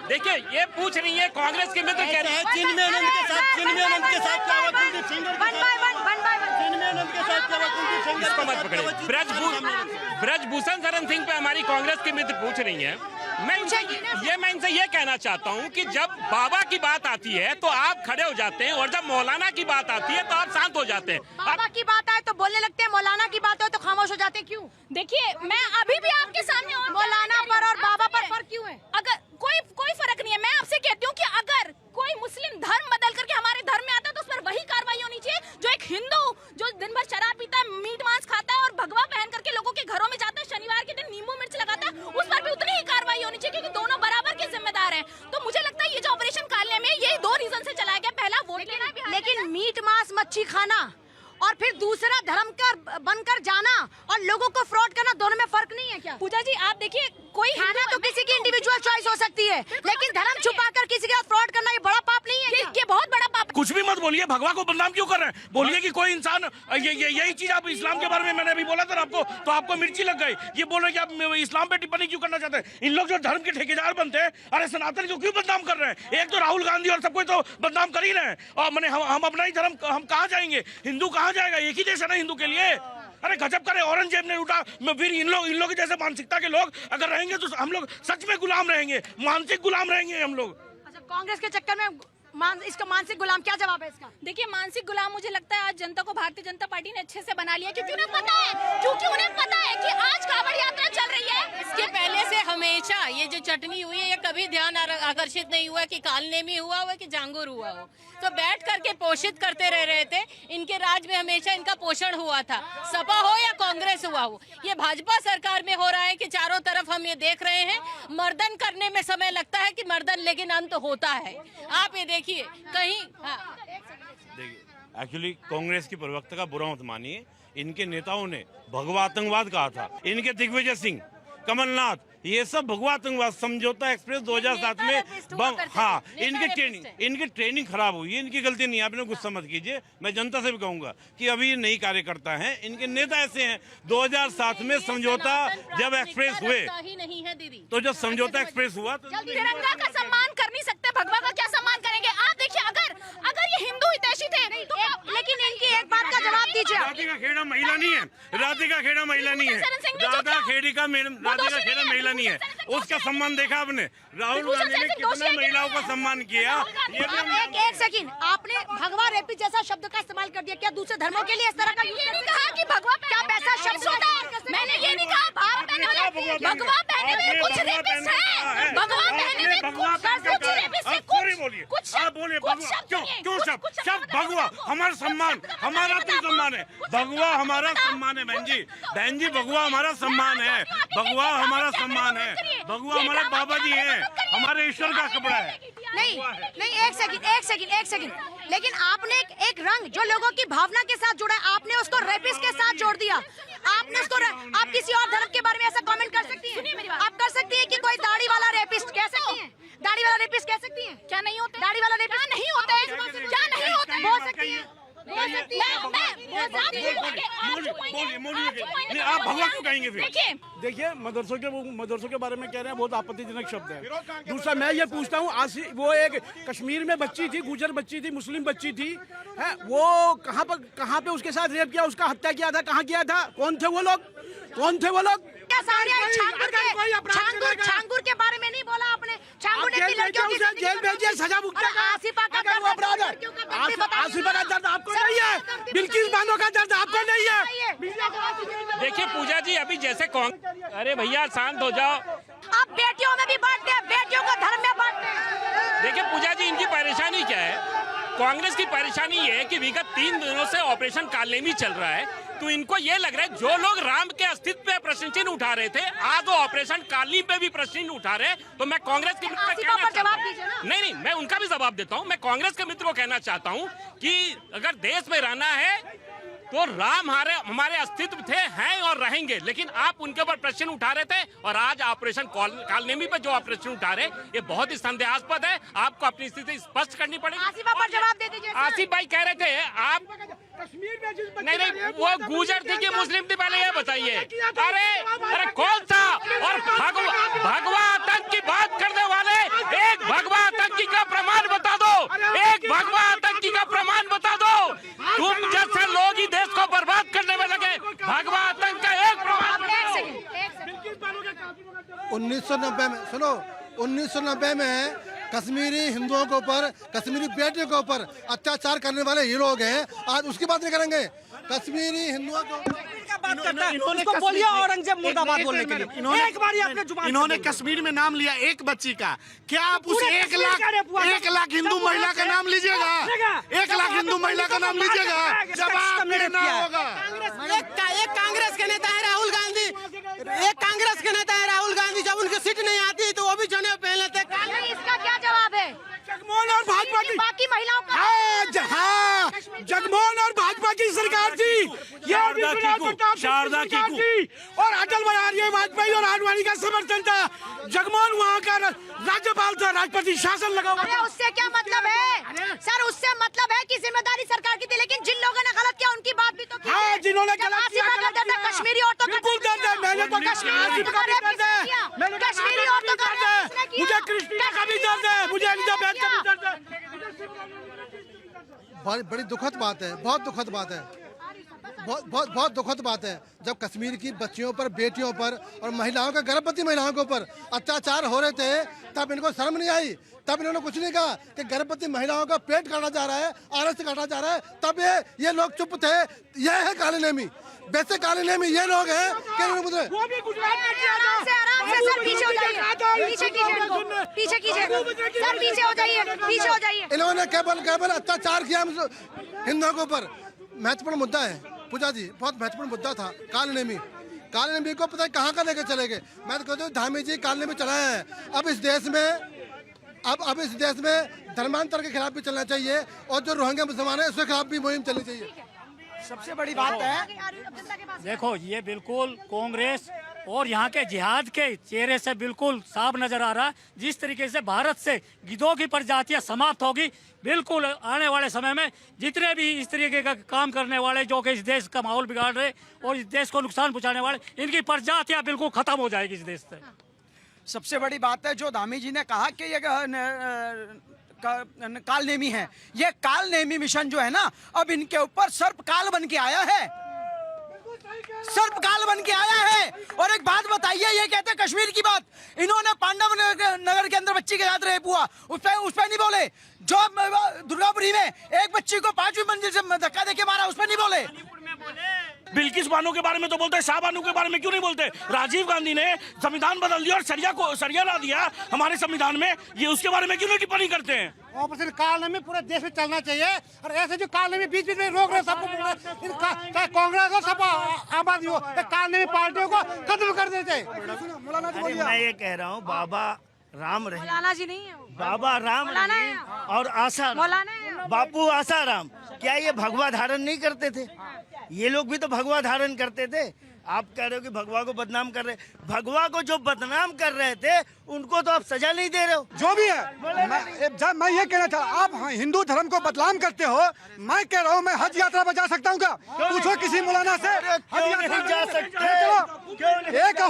देखिए, ये पूछ रही है कांग्रेस के मित्र कह रहे हैं
चिन्मयानंद के साथ, चिन्मयानंद के साथ क्या हुआ? Kuldeep Singh
one by one
Chinmayanand के साथ क्या हुआ? कुलदीप सिंह
इसको मत पकड़े। ब्रजभूषण शरण सिंह पे हमारी कांग्रेस के मित्र पूछ रही हैं। मैं इनसे ये कहना चाहता हूँ कि जब बाबा की बात आती है तो आप खड़े हो जाते हैं, और जब मौलाना की बात आती है तो आप शांत हो जाते हैं।
बाबा की बात आए तो बोलने लगते हैं, मौलाना की बात हो तो खामोश हो जाते हैं। क्यों?
देखिए, मैं अभी भी आपके सामने
मौलाना पर और बाबा पर फर्क क्यों है?
अगर कोई फर्क नहीं है। मैं आपसे कहती हूँ कि अगर कोई मुस्लिम धर्म बदल करके हमारे धर्म में आता है तो उस पर वही कार्रवाई होनी चाहिए। जो एक हिंदू जो दिन भर शराब पीता है, मीट मांस खाता है और भगवा पहन करके लोगों के घरों में जाता है, शनिवार के दिन नींबू मिर्च लगाता है, उस पर भी उतनी ही कार्रवाई होनी चाहिए, क्योंकि दोनों बराबर के जिम्मेदार हैं। तो मुझे लगता है ये जो ऑपरेशन कालने में यही 2 रीजन से चलाया गया। पहला, वोट लेना,
लेकिन मीट मांस मच्छी खाना और फिर दूसरा धर्म का बनकर जाना और लोगों को फ्रॉड करना, दोनों में फर्क नहीं है क्या?
पूजा जी, आप देखिए, कोई
खाना तो किसी की इंडिविजुअल चॉइस हो सकती है, लेकिन धर्म छुपाकर किसी के साथ फ्रॉड करना ये बड़ा पाप नहीं है?
ये बहुत बड़ा पाप।
कुछ भी मत बोलिए, भगवा को बदनाम क्यों कर रहे हैं? बोलिए कि कोई इंसान यही चीज आप इस्लाम के बारे में मैंने अभी बोला था आपको, तो आपको मिर्ची लग गई। ये बोल रहे कि आप इस्लाम पे टिप्पणी क्यों करना चाहते हैं? इन लोग जो धर्म के ठेकेदार बनते हैं, अरे सनातन को क्यों बदनाम कर रहे हैं? एक तो राहुल गांधी और सबको तो बदनाम कर ही रहे हैं। और मैंने हम अपना ही धर्म, हम कहाँ जाएंगे? हिंदू कहाँ जाएगा? एक ही देश है ना हिंदू के लिए। अरे गजब करे, औरंगजेब ने लूटा, फिर इन लोग की जैसे मानसिकता के लोग अगर रहेंगे तो हम लोग सच में गुलाम रहेंगे, मानसिक गुलाम रहेंगे हम लोग।
अच्छा, कांग्रेस के चक्कर में इसका मानसिक गुलाम, क्या जवाब है इसका?
देखिए, मानसिक गुलाम मुझे लगता है आज जनता को भारतीय जनता पार्टी ने अच्छे से बना लिया, क्योंकि उन्हें पता है कि आज कांवड़ यात्रा चल रही है।
इसके पहले से हमेशा ये जो चटनी हुई है, ये कभी ध्यान आकर्षित नहीं हुआ कि काल नेमी हुआ हो कि जांगुर हुआ हो। तो बैठ करके पोषित करते रह रहे थे। इनके राज में हमेशा इनका पोषण हुआ था, सपा हो या कांग्रेस हुआ हो। ये भाजपा सरकार में हो रहा है कि चारों तरफ हम ये देख रहे हैं, मर्दन करने में समय लगता है कि मर्दन, लेकिन अंत होता है। आप ये देखिए कहीं।
देखिए, एक्चुअली कांग्रेस की प्रवक्ता का बुरा मत मानिए। इनके नेताओं ने भगवा आतंकवाद कहा था। इनके दिग्विजय सिंह, कमलनाथ, ये सब भगवा आतंकवाद। समझौता एक्सप्रेस 2007 में बम, हाँ, इनकी ट्रेनिंग खराब हुई है। इनकी गलती नहीं है, आपने गुस्सा मत कीजिए। मैं जनता से भी कहूंगा कि अभी ये नई कार्यकर्ता हैं, इनके नेता ऐसे हैं। 2007 में समझौता जब एक्सप्रेस हुए,
ही नहीं है दीदी,
तो जब समझौता एक्सप्रेस हुआ तो
तिरंगा का सम्मान कर नहीं सकते, भगवा का क्या सम्मान करेंगे? आप देखिए, अगर ये हिंदू हितैषी थे तो
लेकिन इनकी एक बात का जवाब दीजिए।
राधिका खेड़ा महिला नहीं है, राधिका खेड़ा महिला नहीं है, राधिका खेड़ा महिला नहीं है। उसका सम्मान देखा आपने? राहुल गांधी ने कितना महिलाओं का सम्मान किया।
एक सेकंड, आपने भगवा रेपी जैसा शब्द का इस्तेमाल कर दिया। क्या दूसरे धर्मों के लिए इस तरह का
ये नहीं कहा कि भगवा
क्या पैसा शब्द होता है?
मैंने ये नहीं कहा भगवा पहने में कुछ रेपिस्ट है, भगवा पहने में कुछ रेपिस्ट है।
बोलिए,
कुछ
आप बोलिए भगवा, क्यों सब भगवा हमारा सम्मान, हमारा तो सम्मान है, भगवा हमारा सम्मान है बहन जी, भगवा हमारा सम्मान है, भगवा हमारा सम्मान है, भगवा हमारे बाबा जी हैं, हमारे ईश्वर का कपड़ा है।
नहीं, एक सेकंड, लेकिन आपने एक रंग जो लोगों की भावना के साथ जुड़ा है, आपने उसको रेपिस्ट के साथ जोड़ दिया। आपने उसको, आप किसी और धर्म के बारे में ऐसा कमेंट कर सकती हैं? आप कर सकती हैं कि कोई दाढ़ी वाला रेपिस्ट कह सकती हैं? दाढ़ी वाला रेपिस्ट कह सकती हैं?
क्या नहीं होते?
दाढ़ी वाला रेपिस्ट
नहीं होता है? क्या नहीं होता है?
बोल सकती हैं?
आप भगवा क्यों कहेंगे फिर?
देखिए मदरसों के बारे में कह रहे हैं, बहुत आपत्तिजनक शब्द है। दूसरा मैं ये पूछता हूँ, वो एक कश्मीर में बच्ची थी, गुजर बच्ची थी, मुस्लिम बच्ची थी, है वो कहाँ पे उसके साथ रेप किया, उसका हत्या किया था, कहाँ किया था, कौन थे वो लोग?
क्या छांगुर के बारे में नहीं बोला आपने? छांगुर ने लड़कियों की
जेल भेजिए, सजा भुगतेगा।
आसिफा का
दर्द आपको नहीं है, बिल्किस बानो का दर्द आपको नहीं है।
देखिए पूजा जी, अभी जैसे अरे भैया शांत हो जाओ।
आप बेटियों में भी बांटते हैं, बेटियों को धर्म में बांटते हैं।
देखिए पूजा जी, इनकी परेशानी क्या है? कांग्रेस की परेशानी ये है कि विगत 3 दिनों से ऑपरेशन कालनेमी चल रहा है, तो इनको ये लग रहा है जो लोग राम के अस्तित्व पे प्रश्न चिन्ह उठा रहे थे, आज वो ऑपरेशन कालनी पे भी प्रश्न चिन्ह उठा रहे। तो मैं कांग्रेस के मित्र को कहना चाहता हूं, नहीं, मैं उनका भी जवाब देता हूं। मैं कांग्रेस के मित्र को कहना चाहता हूं कि अगर देश में रहना है तो राम हमारे अस्तित्व थे, हैं और रहेंगे, लेकिन आप उनके ऊपर प्रश्न उठा रहे थे, और आज ऑपरेशन कालनेमी पे जो ऑपरेशन उठा रहे, ये बहुत ही संदेहास्पद है। आपको अपनी स्थिति स्पष्ट करनी पड़ेगी।
आसिफा पर जवाब दे दीजिए।
आसिफ भाई कह रहे थे आप नहीं, वो गुजर थी कि मुस्लिम थी, पहले ये बताइए। अरे कौन सा? और भगवा आतंक की बात करने वाले, एक भगवा आतंकी का प्रमाण बता दो, एक भगवा आतंकी का प्रमाण बता दो। तुम जैसे लोग ही देश को बर्बाद करने में लगे, भगवा आतंक का एक प्रमाण।
1990 में सुनो, 1990 में कश्मीरी हिंदुओं के ऊपर, कश्मीरी बेटियों के ऊपर अत्याचार करने वाले ये लोग हैं, आज उसकी बात नहीं करेंगे। कश्मीरी हिंदुओं को
बात करता है, उसको बोलिए औरंगजेब मुर्दाबाद बोलने के लिए। एक बार अपने जुबान
इन्होंने कश्मीर में नाम लिया एक बच्ची का, क्या आप उस 1 लाख हिंदू महिला का नाम लीजिएगा? 1 लाख हिंदू महिला का नाम लीजिएगा? जवाब देना होगा।
एक कांग्रेस के नेता है राहुल गांधी, जब उनकी सीट नहीं आती तो वो भी जनेऊ पहन लेते।
इसका क्या जवाब है?
जगमोहन और भाजपा की
बाकी महिलाओं का
जगमोहन और भाजपा की सरकार थी, ये शारदा की और अटल बिहारी वाजपेयी और आडवाणी का समर्थन था। जगमोहन वहाँ का राज्यपाल था, राष्ट्रपति शासन लगा हुआ।
अरे उससे क्या मतलब है सर? उससे मतलब है कि जिम्मेदारी सरकार की थी, लेकिन जिन लोगों ने गलत किया उनकी बात भी तो की।
हाँ, जिन्होंने गलत किया,
कश्मीरी औरतों का
बिल्कुल दर्द है। मैंने तो
कश्मीरी औरतों का
मुझे क्रिस्टीना का भी दर्द है, मुझे एलिजाबेथ का भी दर्द है।
बड़ी दुखद बात है, बहुत दुखद बात है, बहुत दुखद बात है। जब कश्मीर की बच्चियों पर, बेटियों पर और महिलाओं का, गर्भवती महिलाओं के ऊपर अत्याचार हो रहे थे, तब इनको शर्म नहीं आई, तब इन्होंने कुछ नहीं कहा कि गर्भवती महिलाओं का पेट काटा जा रहा है, आरस काटा जा रहा है, तब ये लोग चुप थे। ये है काले नेमी, वैसे काले नेमी ये लोग हैं कि
वो भी गुजरात में किया था।
आराम से सर, पीछे हो जाइए, पीछे कीजिए सर, पीछे हो जाइए।
इन्होंने केवल अत्याचार किया हिंदुओं के ऊपर। महत्वपूर्ण मुद्दा है पूजा जी, बहुत महत्वपूर्ण मुद्दा था काले नेमी को पता है कहाँ का लेके चले गए। मैं तो कहता हूँ धामी जी काले नेमी चलाए हैं। अब इस देश में धर्मांतर के खिलाफ भी चलना चाहिए, और जो रोहिंग्या मुसलमान है उसके खिलाफ भी मुहिम चलनी चाहिए।
सबसे बड़ी बात है,
देखो ये बिल्कुल कांग्रेस और यहाँ के जिहाद के चेहरे से बिल्कुल साफ नजर आ रहा है। जिस तरीके से भारत से गिद्धों की प्रजातियां समाप्त होगी, बिल्कुल आने वाले समय में जितने भी इस तरीके का काम करने वाले जो कि इस देश का माहौल बिगाड़ रहे और इस देश को नुकसान पहुंचाने वाले, इनकी प्रजातियां बिल्कुल खत्म हो जाएगी इस देश से।
सबसे बड़ी बात है जो धामी जी ने कहा कि ये कालनेमी है, ये कालनेमी मिशन जो है ना, अब इनके ऊपर सर्पकाल बन के आया है, सर्पकाल बन के आया है। और एक बात बताइए, ये कहते हैं कश्मीर की बात, इन्होंने पांडव नगर के अंदर बच्ची के साथ रेप हुआ, उस पर नहीं बोले। जो दुर्गापुरी में एक बच्ची को 5वीं मंजिल से धक्का देके मारा, उस पर नहीं बोले। बिल्किस बानो के बारे में तो बोलते हैं, शाह बानो के बारे में क्यों नहीं बोलते? राजीव गांधी ने संविधान बदल दिया और सरिया ला दिया हमारे संविधान में, ये उसके बारे में क्यों नहीं टिप्पणी करते हैं?
ऑपरेशन कालनेमी पूरे देश में चलना चाहिए और ऐसे जो कालनेमी बीच बीच में रोक रहे सबको, चाहे कांग्रेस हो सपा आम आदमी हो, कालनेमी पार्टियों को खत्म कर देना चाहिए।
मैं ये कह रहा हूँ, बाबा राम रहे,
मौलाना जी नहीं है वो।
बाबा राम
मौलाना
रहे
है।
और आशा
मौलाना है।
बापू आसाराम, क्या ये भगवा धारण नहीं करते थे? ये लोग भी तो भगवा धारण करते थे। आप कह रहे हो कि भगवा को बदनाम कर रहे, भगवा को जो बदनाम कर रहे थे उनको तो आप सजा नहीं दे रहे हो।
जो भी है, मैं ये कहना चाह, आप हिंदू धर्म को बदनाम करते हो, मैं कह रहा हूँ मैं हज यात्रा पर जा सकता हूँ क्या? पूछो किसी मौलाना से, हज यात्रा
नहीं जा सकते।
एक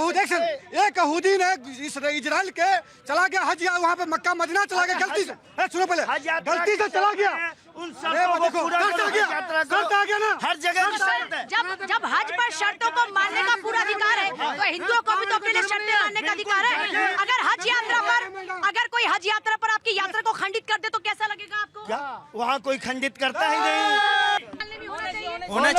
यहूदी ने इजराइल के चला गया हज, वहाँ पे मक्का मदीना चला गया गलती से, सुनो पहले, गलती से चला गया,
उन सबको पूरा
करता गया ना,
हर जगह
जब हज पर शर्तों को मानने का पूरा अधिकार है तो हिंदुओं को भी तो अपने लिए शर्तें मानने का अधिकार है। अगर हज यात्रा पर, अगर कोई हज यात्रा पर आपकी यात्रा को खंडित कर दे तो कैसा लगेगा आपको?
क्या वहाँ कोई खंडित करता ही नहीं?
होना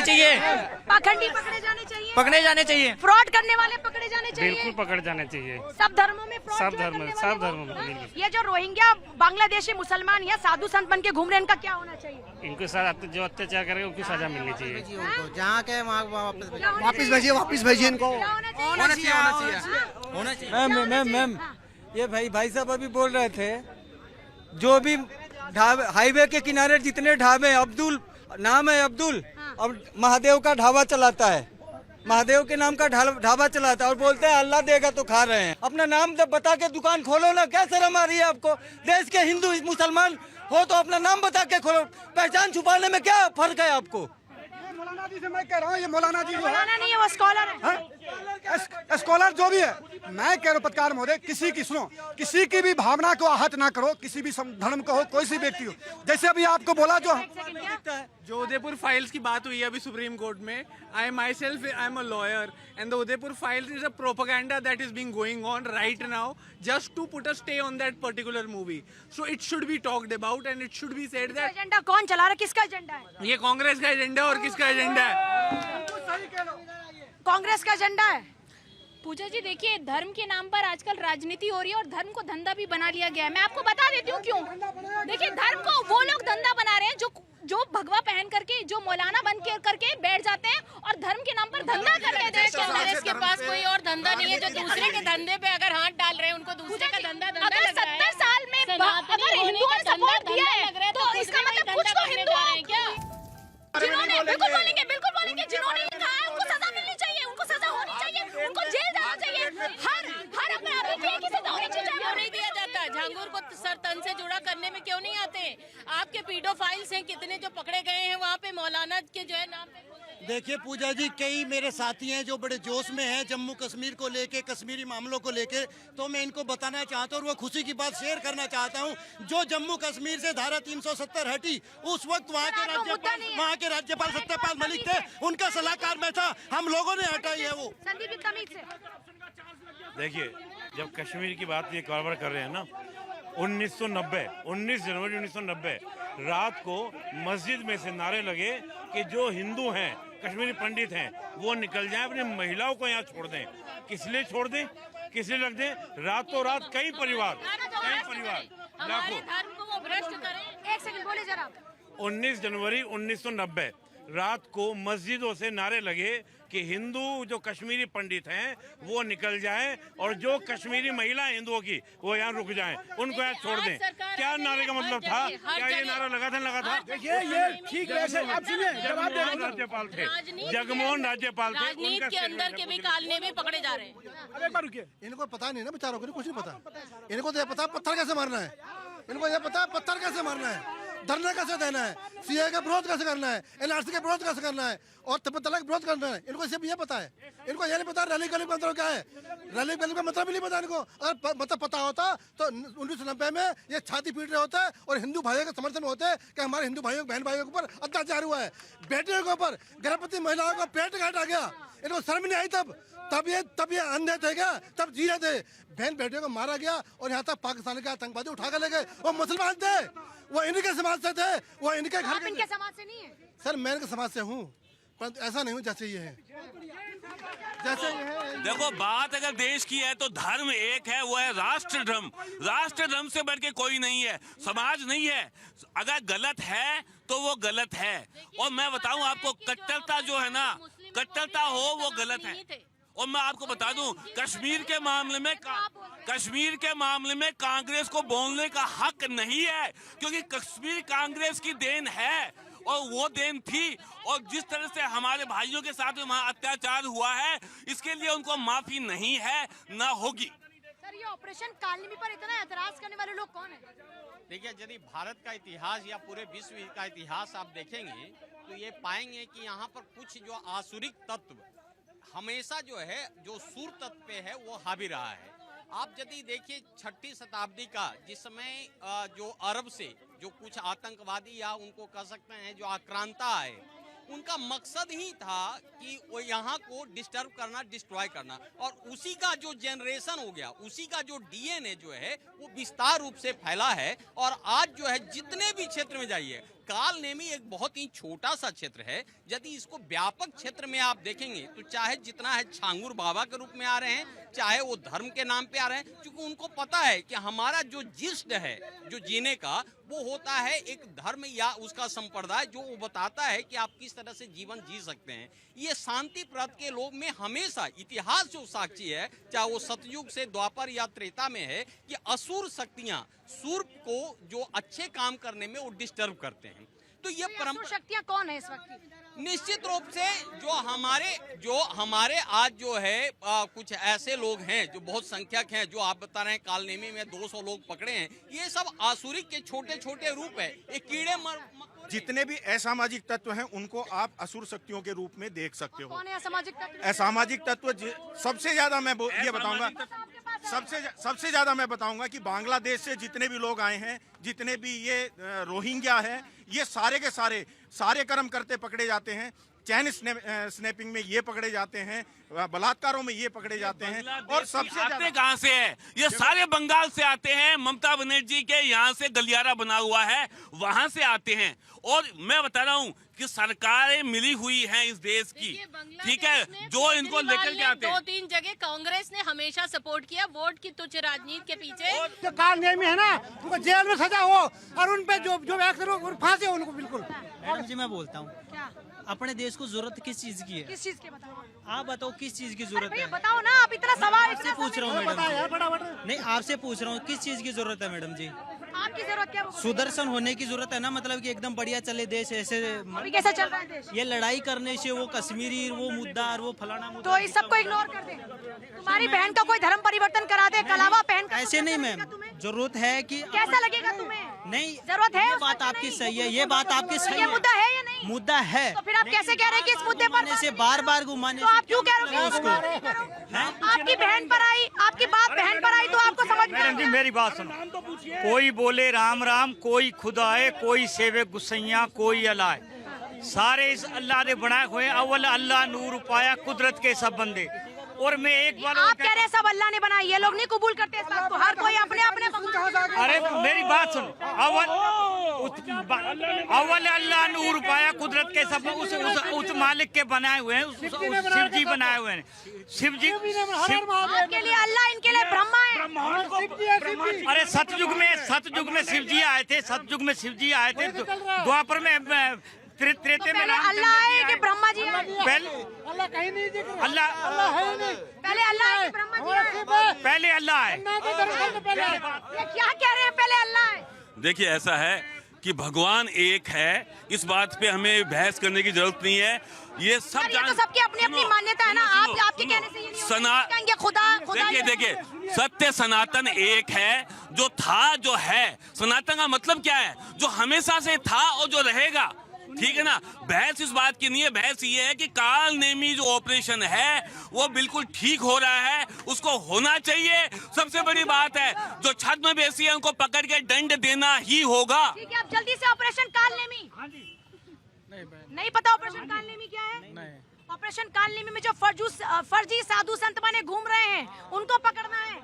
चाहिए
पाखंडी पकड़े जाने चाहिए,
पकड़े जाने चाहिए,
फ्रॉड करने वाले पकड़े जाने चाहिए,
बिल्कुल पकड़ जाने चाहिए।
सब धर्मों में fraud
सब
जो है
धर्म
करने
सब
वाले
धर्मों
लोग,
में
हाँ।
बिल्कुल।
ये जो रोहिंग्या बांग्लादेशी मुसलमान या साधु संत बन के घूम रहे हैं, इनका क्या होना चाहिए?
इनके साथ जो अत्याचार करेगा उनकी सजा मिलनी चाहिए।
जहाँ के
वापिस भेजिए इनको।
होना चाहिए। मैम ये भाई साहब अभी बोल रहे थे, जो भी हाईवे के किनारे जितने ढाबे, अब्दुल नाम है अब्दुल, अब महादेव का ढाबा चलाता है, महादेव के नाम का ढाबा चलाता है और बोलते हैं अल्लाह देगा तो खा रहे हैं। अपना नाम बता के दुकान खोलो ना, क्या शर्म आ रही है आपको? देश के हिंदू मुसलमान हो तो अपना नाम बता के खोलो, पहचान छुपाने में क्या फर्क है आपको?
मौलाना जी से मैं कह रहा हूँ, ये मौलाना जी जो है,
मौलाना नहीं है वो स्कॉलर है।
स्कॉलर जो भी है, मैं कह रहा हूँ पत्रकार महोदय, किसी की सुनो, किसी की भी भावना को आहत ना करो, किसी भी धर्म का हो, कोई सी व्यक्ति हो। जैसे अभी आपको बोला
जो उदयपुर फाइल्स की बात हुई है अभी सुप्रीम कोर्ट में, I myself I am a lawyer and the Udaipur files is a propaganda that is being going on right now just to put a stay on that particular movie, so it should be talked about and it should be said that
agenda कौन चला रहा है, किसका agenda है?
ये कांग्रेस का agenda और किसका एजेंडा है?
कांग्रेस का एजेंडा है।
पूजा जी देखिए, धर्म के नाम पर आजकल राजनीति हो रही है और धर्म को धंधा भी बना लिया गया है। मैं आपको बता देती हूँ क्यों। देखिए, धर्म को वो लोग धंधा बना रहे हैं जो भगवा पहन करके, जो मौलाना बन के करके बैठ जाते हैं और धर्म के नाम पर धंधा करके देश के
कांग्रेस के पास कोई और धंधा नहीं है। जो दूसरे के धंधे पे अगर हाथ डाल रहे हैं उनको दूसरे का धंधा लग रहा है।
70 साल में अगर हिंदुओं ने सपोर्ट दिया है तो इसका मतलब कुछ तो हिंदू हैं क्या? जिन्होंने बिल्कुल बोलेंगे जिन्होंने ये कहा है उनको सजा मिलनी चाहिए, उनको सजा होनी चाहिए, उनको जेल जाना चाहिए। हर अपराधी की एक ही सजा होनी चाहिए।
क्यों नहीं दिया जाता? झांगुर को सर तन से जुड़ा करने में क्यों नहीं आते? आपके पीडोफाइल्स हैं कितने जो पकड़े गए हैं वहाँ पे, मौलाना के जो है नाम पे।
देखिए पूजा जी, कई मेरे साथी हैं जो बड़े जोश में हैं जम्मू कश्मीर को लेके, कश्मीरी मामलों को लेके, तो मैं इनको बताना चाहता हूँ और वो खुशी की बात शेयर करना चाहता हूँ। जो जम्मू कश्मीर से धारा 370 हटी, उस वक्त वहाँ के राज्यपाल सत्यपाल मलिक थे, उनका सलाहकार मैं था, हम लोगों ने हटाई है वो।
देखिए, जब कश्मीर की बात ये कारोबार कर रहे हैं ना, 19 जनवरी 1990 रात को मस्जिद में से नारे लगे कि जो हिंदू हैं, कश्मीरी पंडित हैं, वो निकल जाएं, अपनी महिलाओं को यहाँ छोड़ दें। किस लिए छोड़ दें, किस लिए रख दें? रातों रात कई परिवार लाखों।
धर्म को वो भ्रष्ट करें।
एक सेकंड बोले जरा।
19 जनवरी 1990 रात को मस्जिदों से नारे लगे कि हिंदू जो कश्मीरी पंडित हैं वो निकल जाएं और जो कश्मीरी महिला हिंदुओं की वो यहाँ रुक जाएं, उनको यहाँ छोड़ दें। क्या नारे का मतलब था? क्या ये नारा लगा था?
देखिए, ये ठीक है। आप सुनिए,
राज्यपाल थे, जगमोहन राज्यपाल थे,
राजनीति के अंदर के भी कालने में पकड़े जा रहे हैं।
अब एक बार रुकिए,
इनको पता नहीं ना बेचारों को, कुछ नहीं पता। इनको तो ये पता पत्थर कैसे मारना है, इनको ये पता पत्थर कैसे मारना है, धरना कैसे देना है, सीए का विरोध कैसे करना है, एनआरसी का विरोध कैसे करना है और तलाक विरोध करना है। इनको सिर्फ ये पता है, इनको ये नहीं पता रैली गली का मतलब क्या है, रैली गली का मतलब भी नहीं पता इनको। अगर मतलब पता होता तो 1990 में ये छाती पीट रहे होते और हिंदू भाइयों के समर्थन में होते कि हमारे हिंदू भाइयों बहन भाइयों के ऊपर अत्याचार हुआ है, बेटियों के ऊपर, गर्भवती महिलाओं का पेट काटा गया, इनको शर्म नहीं आई तब ये अंधे थे क्या? तब जी रहे थे। बहन बेटियों को मारा गया और यहाँ तक पाकिस्तान के आतंकवादी उठा कर ले गए। वो मुसलमान थे, वो इनके समाज से थे, वो इनके घर
इनके समाज से नहीं है
सर, मैं इनके समाज से हूँ। परंतु ऐसा नहीं हो जैसे ये है, जैसे ये है।
देखो, बात अगर देश की है तो धर्म एक है, वो है राष्ट्र धर्म। राष्ट्र धर्म से बढ़ के कोई नहीं है, समाज नहीं है। अगर गलत है तो वो गलत है। और मैं बताऊं आपको, कट्टरता जो है ना, कट्टरता हो वो गलत है। और मैं आपको बता दूं, कश्मीर के मामले में कांग्रेस को बोलने का हक नहीं है, क्योंकि कश्मीर कांग्रेस की देन है और वो देन थी। और जिस तरह से हमारे भाइयों के साथ वहाँ अत्याचार हुआ है, इसके लिए उनको माफी नहीं है, ना होगी।
सर, ये ऑपरेशन कालनेमी पर इतना एतराज करने वाले लोग कौन है?
देखिए, यदि भारत का इतिहास या पूरे विश्व का इतिहास आप देखेंगे तो ये पाएंगे कि यहाँ पर कुछ जो आसुरिक तत्व हमेशा जो है, जो सूर तत्व पे है, वो हावी रहा है। आप यदि देखिए 6ठी शताब्दी का, जिस समय जो अरब से जो कुछ आतंकवादी या उनको कह सकते हैं जो आक्रांता आए, उनका मकसद ही था कि वो यहाँ को डिस्टर्ब करना, डिस्ट्रॉय करना। और उसी का जो जनरेशन हो गया, उसी का जो डीएनए जो है वो विस्तार रूप से फैला है। और आज जो है जितने भी क्षेत्र में जाइए, कालनेमी एक बहुत ही छोटा सा क्षेत्र है। यदि इसको व्यापक क्षेत्र में आप देखेंगे तो चाहे जितना है छांगुर बाबा के रूप में आ रहे हैं, चाहे वो धर्म के नाम पे आ रहे हैं, क्योंकि उनको पता है कि हमारा जो जिस्ट है जो जीने का, वो होता है एक धर्म या उसका संप्रदाय जो वो बताता है कि आप किस तरह से जीवन जी सकते हैं। ये शांति प्रद के लोग में हमेशा इतिहास जो साक्षी है, चाहे वो सतयुग से द्वापर या त्रेता में है, कि असुर शक्तियां सूर्य को जो अच्छे काम करने में वो डिस्टर्ब करते हैं। तो ये परंपरा
शक्तियां कौन है इस वक्त?
निश्चित रूप से जो हमारे आज जो है कुछ ऐसे लोग हैं जो बहुत संख्यक हैं, जो आप बता रहे हैं कालनेमी में 200 लोग पकड़े हैं, ये सब आसुरिक के छोटे छोटे रूप है। ये कीड़े
जितने भी असामाजिक तत्व हैं उनको आप असुर शक्तियों के रूप में देख सकते हो।
कौन है असामाजिक तत्व?
असामाजिक तत्व सबसे ज्यादा मैं ये बताऊंगा, सबसे ज्यादा मैं बताऊंगा कि बांग्लादेश से जितने भी लोग आए हैं, जितने भी ये रोहिंग्या हैं, ये सारे के सारे कर्म करते पकड़े जाते हैं। चैन स्नैपिंग में ये पकड़े जाते हैं, बलात्कारों में ये पकड़े जाते हैं। और सबसे
आते कहाँ से है? ये सारे बंगाल से आते हैं। ममता बनर्जी के यहाँ से गलियारा बना हुआ है, वहां से आते हैं। और मैं बता रहा हूँ कि सरकारें मिली हुई हैं इस देश की, ठीक है, जो इनको लेकर के आते हैं।
2-3 जगह कांग्रेस ने हमेशा सपोर्ट किया वोट की तुच्छ राजनीति के पीछे।
जो कालनेमी है ना, उनको जेल में सजा हो और उन पे जो एक्शन हो फांसी हो उनको। बिल्कुल
मैडम जी, मैं बोलता हूँ, अपने देश को जरूरत किस चीज की है?
किस चीज की बताओ?
आप बताओ किस चीज की जरूरत है?
बताओ ना, आप इतना सवाल
आपसे पूछ रहा हूँ मैडम। नहीं, आपसे पूछ रहा हूँ किस चीज की जरूरत है मैडम जी?
आपकी जरूरत क्या?
सुदर्शन होने की जरूरत है ना, मतलब कि एकदम बढ़िया चले देश। ऐसे
अभी कैसा चल रहा है देश?
ये लड़ाई करने से वो कश्मीरी, वो मुद्दा और वो फलाना मुद्दा,
तो इस सबको इग्नोर कर दे। तुम्हारी बहन का कोई धर्म परिवर्तन करा दे, कलावा पहन।
ऐसे नहीं मैम, जरूरत है कि
कैसा लगेगा तुम्हें?
नहीं,
जरूरत है।
ये बात आपकी सही है, ये बात आपकी सही है।
मुद्दा है या नहीं?
मुद्दा है।
तो फिर आप कैसे कह रहे हैं कि इस मुद्दे पर
से बार घुमाने?
तो आप क्यों कह रहे हो उसको? आपकी बहन पर आई, आपकी बात बहन पर आई तो आपको समझ में?
मैडम जी, मेरी बात सुनो। कोई बोले राम राम, कोई खुदाए, कोई सेवे गुस्सैया, कोई अलाए। सारे इस अल्लाह ने बनाए हुए। अव्वल अल्लाह नूर पाया कुदरत के सब बंदे। और मैं एक बार
आप कह रहे हैं सब अल्लाह ने बनाई, ये लोग नहीं कबूल करते इस बात को। हर कोई अपने अपने।
अरे मेरी बात सुन, अव्वल अल्लाह नूर पाया कुदरत के सब, उस मालिक के बनाए हुए हैं, शिव जी बनाए हुए हैं। शिव जी
आपके लिए अल्लाह, इनके लिए ब्रह्मा है।
अरे सतयुग में शिव जी आए थे, सतयुग में शिव जी आए थे, द्वापर में त्रेते में
अल्लाह है कि ब्रह्मा जी है?
पहले
अल्लाह कहीं नहीं दिख रहा।
अल्लाह
है नहीं।
पहले अल्लाह है कि ब्रह्मा जी है?
पहले अल्लाह है।
ये क्या कह रहे हैं, पहले अल्लाह है?
देखिए, ऐसा है कि भगवान एक है, इस बात पे हमें बहस करने की जरूरत नहीं है। ये सब
ये तो सबकी अपनी अपनी मान्यता है ना। आपके कहने से ये नहीं कहेंगे खुदा।
देखिए, सत्य सनातन एक है, जो था, जो है। सनातन का मतलब क्या है? जो हमेशा से था और जो रहेगा, ठीक है ना। बहस इस बात की नहीं है, बहस ये है कि कालनेमी जो ऑपरेशन है वो बिल्कुल ठीक हो रहा है, उसको होना चाहिए। सबसे बड़ी बात है, जो छद्मवेशी है उनको पकड़ के दंड देना ही होगा।
ठीक है, आप जल्दी से ऑपरेशन कालनेमी। नहीं पता ऑपरेशन कालनेमी क्या है? ऑपरेशन कालनेमी में जो फर्जी साधु संत बने घूम रहे हैं, उनको पकड़ना है।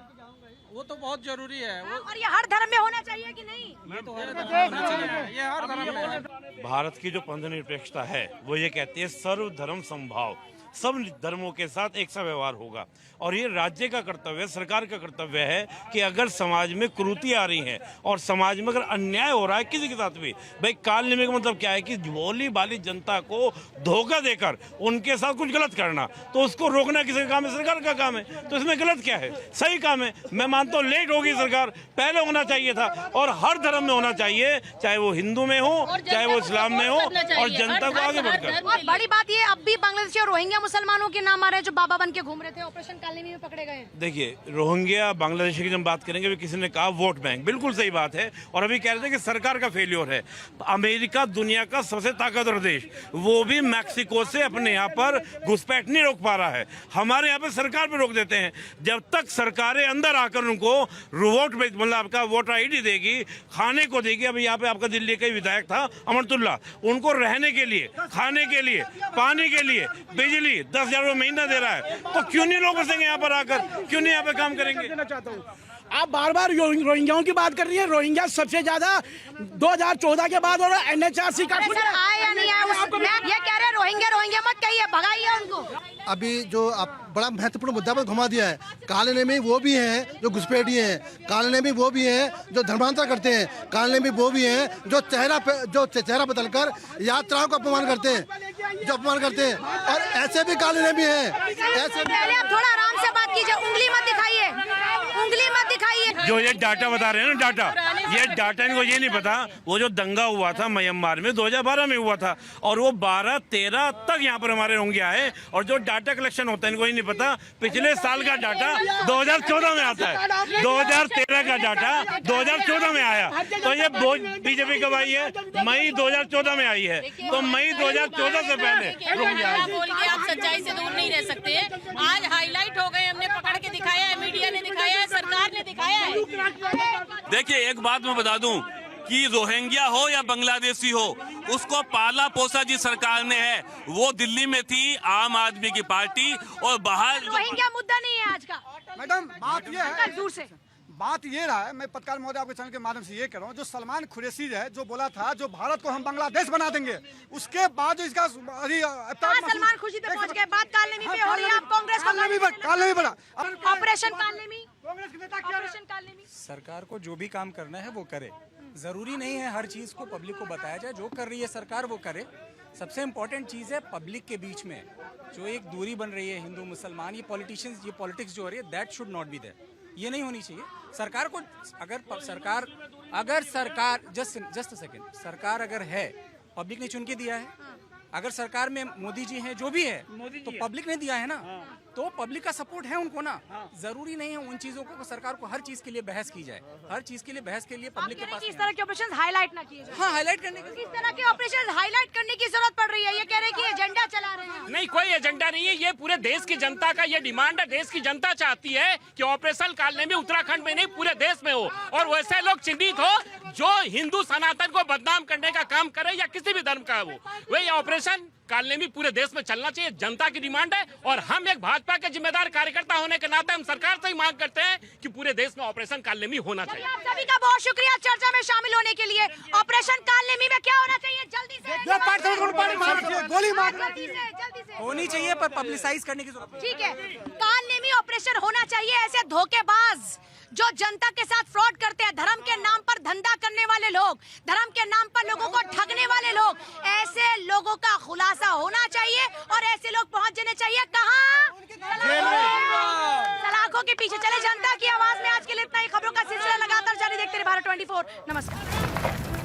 वो तो बहुत जरूरी है।
और ये हर धर्म में होना चाहिए कि नहीं?
ये तो हर धर्म में होना चाहिए, ये हर धर्म में है।
भारत की जो पंथनिरपेक्षता है वो ये कहती है सर्वधर्म समभाव, सब धर्मों के साथ एक सा व्यवहार होगा। और ये राज्य का कर्तव्य, सरकार का कर्तव्य है कि अगर समाज में कुरीति आ रही है और समाज में अगर अन्याय हो रहा है किसी के साथ भी, भाई काल नेमी का मतलब क्या है कि भोली भाली जनता को धोखा देकर उनके साथ कुछ गलत करना, तो उसको रोकना किसी का काम है? सरकार का काम है। तो इसमें गलत क्या है? सही काम है। मैं मानता हूँ लेट होगी सरकार, पहले होना चाहिए था और हर धर्म में होना चाहिए, चाहे वो हिंदू में हो चाहे वो इस्लाम में हो, और जनता को आगे बढ़कर।
और बड़ी बात ये, अब भी बांग्लादेशी और रोहिंग्या मुसलमानों के नाम आ रहे हैं जो बाबा बन के घूम रहे थे, ऑपरेशन कालनेमी में पकड़े गए हैं।
देखिए, रोहिंग्या बांग्लादेशी की जब बात करेंगे, भी किसी ने कहा वोट बैंक, बिल्कुल सही बात है। और अभी कह रहे थे कि सरकार का फेलियर है। अमेरिका दुनिया का सबसे ताकतवर देश, वो भी मैक्सिको से अपने यहाँ पर घुसपैठ नहीं रोक पा रहा है। हमारे यहाँ पे सरकार पे रोक देते हैं। जब तक सरकारें अंदर आकर उनको वोट, मतलब आपका वोटर ID देगी, खाने को देगी। अभी यहाँ पे आपका दिल्ली का विधायक था अमरतुल्ला, उनको रहने के लिए, खाने के लिए, पानी के लिए, बिजली 10,000 महीना दे रहा है। तो क्यों नहीं लोग बसेंगे यहाँ पर आकर, क्यों नहीं यहाँ पे काम करेंगे?
आप बार बार रोहिंग्याओं की बात कर रही है। रोहिंग्या सबसे ज्यादा 2014 के बाद और NHRC का
आए या नहीं आए, ये कह रहे हैं रोहिंग्या मत कहिए, भगाइए उनको।
अभी जो आप बड़ा महत्वपूर्ण मुद्दा पर घुमा दिया है, कालने में वो भी हैं जो घुसपैठिए हैं, कालने में वो भी हैं जो धर्मांतर करते हैं, कालने में वो भी हैं जो चेहरा बदलकर यात्राओं का अपमान करते हैं, और ऐसे भी कालने भी हैं। ऐसे
पहले आप थोड़ा आराम से बात कीजिए, उंगली मत दिखाइए।
जो ये डाटा बता रहे हैं ना, ये डाटा इनको ये नहीं पता। वो जो दंगा हुआ था म्यांमार में 2012 में हुआ था, और वो 12-13 तक यहाँ पर हमारे रोहिंग्या है, और जो डाटा कलेक्शन होता है इनको ये नहीं पता। पिछले साल का डाटा 2014 में आता है, 2013 का डाटा 2014 में आया। तो ये बीजेपी कब आई है? मई 2014 में आई है। तो मई 2014 से पहले रोहिंग्या
बोल के आप सच्चाई से दूर नहीं रह सकते। आज हाईलाइट हो गए, हमने पकड़ के दिखाया है, मीडिया ने दिखाया है, सरकार ने दिखाया है।
देखिए, एक बात मैं बता दूं कि रोहिंग्या हो या बांग्लादेशी हो, उसको पाला पोसा जिस सरकार ने है, वो दिल्ली में थी आम आदमी की पार्टी, और बाहर
रोहिंग्या मुद्दा नहीं है आज का।
मैडम बात ये है,
दूर से
बात ये रहा है, मैं पत्रकार महोदय आपके चैनल के माध्यम से ये कह रहा हूँ, जो सलमान खुरैशी है जो बोला था जो भारत को हम बांग्लादेश बना देंगे, उसके बाद जो इसका
सलमान खुशी पे पहुंच गए। बात कालनेमी पे हो रही है, आप कांग्रेस को ऑपरेशन कालनेमी, ऑपरेशन कालनेमी।
सरकार को जो भी काम करना है वो करे, जरूरी नहीं है हर चीज को पब्लिक को बताया जाए। जो कर रही है सरकार वो करे। सबसे इम्पोर्टेंट चीज है पब्लिक के बीच में जो एक दूरी बन रही है हिंदू मुसलमान, ये पॉलिटिशियंस, ये पॉलिटिक्स जो हो रही है, that should not be there. ये नहीं होनी चाहिए। सरकार को अगर सरकार जस्ट सेकंड, सरकार अगर है, पब्लिक ने चुन के दिया है। अगर सरकार में मोदी जी हैं, जो भी है, तो पब्लिक ने दिया है ना, तो पब्लिक का सपोर्ट है उनको ना। जरूरी नहीं है उन चीजों को सरकार को हर चीज के लिए बहस की जाए। हर चीज के लिए बहस के लिए पब्लिक के पास
इस तरह के ऑपरेशन हाईलाइट ना किए जाए।
हाँ, हाईलाइट करने की,
इस तरह के ऑपरेशन हाईलाइट करने की जरूरत पड़ रही है। ये कह रहे हैं कि एजेंडा चला रहे हैं।
नहीं, कोई एजेंडा नहीं है। ये पूरे देश की जनता का ये डिमांड है। देश की जनता चाहती है कि ऑपरेशन कालनेमी उत्तराखंड में नहीं पूरे देश में हो, और वैसे लोग चिन्हित हो जो हिंदू सनातन को बदनाम करने का काम करे, या किसी भी धर्म का वो। वही ऑपरेशन कालनेमी पूरे देश में चलना चाहिए, जनता की डिमांड है। और हम एक भाजपा के जिम्मेदार कार्यकर्ता होने के नाते हम सरकार से ही मांग करते हैं कि पूरे देश में ऑपरेशन कालनेमी होना चाहिए।
आप सभी का बहुत शुक्रिया चर्चा में शामिल होने के लिए। ऑपरेशन कालनेमी में क्या होना चाहिए? जल्दी से
गोली मार
जल्दी से
होनी चाहिए, पर पब्लिसाइज करने की जरूरत।
ठीक है, कालनेमी ऑपरेशन होना चाहिए। ऐसे धोखेबाज जो जनता के साथ फ्रॉड करते हैं, धर्म के नाम पर धंधा करने वाले लोग, धर्म के नाम पर लोगों को ठगने वाले लोग, ऐसे लोगों का खुलासा होना चाहिए, और ऐसे लोग पहुंच जाने चाहिए कहां? सलाखों के पीछे। चले जनता की आवाज में आज के लिए इतना ही। खबरों का सिलसिला लगातार जारी देखते रहिए भारत 24। नमस्कार।